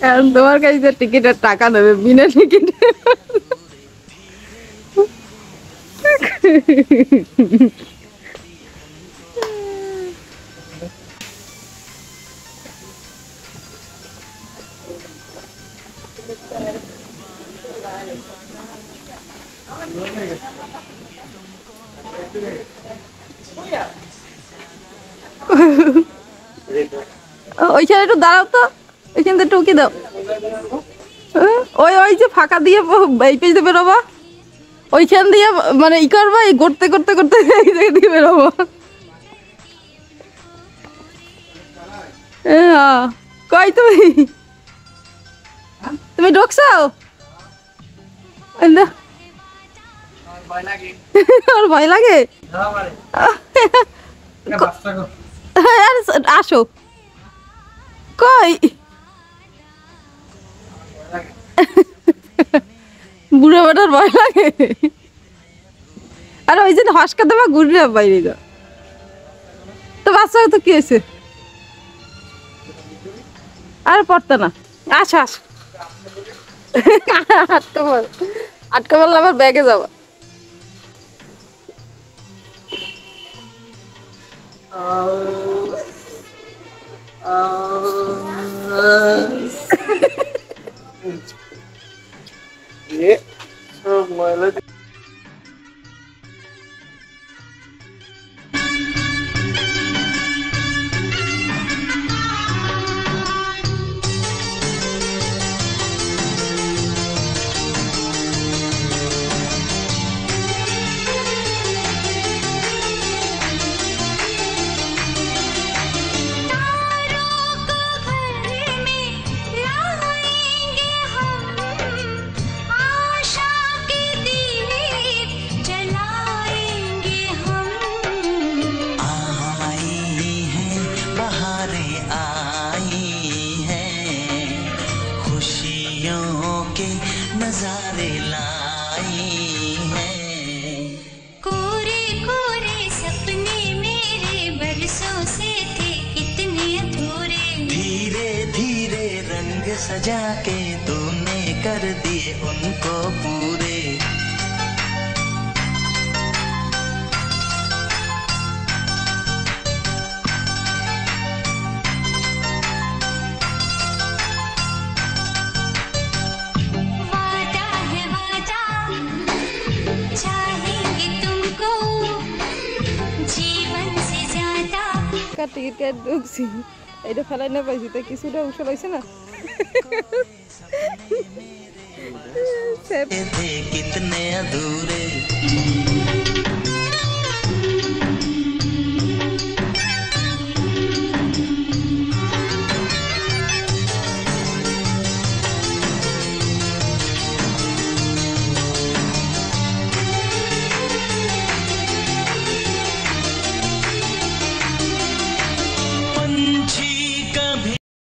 কারণ তোমার কাছে যে টিকিটের টাকা দেবে বিনা টিকিটে। ওইখানে একটু দাঁড়াও তো, ওইখান থেকে টুকি দাও। ওই ওই যে ফাঁকা দিয়ে এই পেজ দিয়ে বেরোবা, ওইখান দিয়ে মানে ই করবা, এই করতে করতে করতে এই জায়গা দিয়ে বেরোবো। কই তুমি তুমি ঢুকছো? আর ভয় লাগে? আসো। কই বুড়ো বেটার ভয় লাগে? আর ওই যে হসকা দেবা ঘুরে বাইরে যা তো, বাচ্চা তো কি হয়েছে? আর পড়তে না, আসো আসো। আটকা বললে আবার ব্যাগে যাবা। नजारे लाई है, कोरे कोरे सपने मेरे बरसों से थे कितने अधूरे, धीरे धीरे रंग सजा के तूने कर दिए उनको पूरे। টিকিট কেটে ঢুকছি, এটা ফেলাই না পাইছি, তাই কিছুটা উঠে পাইছে না। कितने अधूरे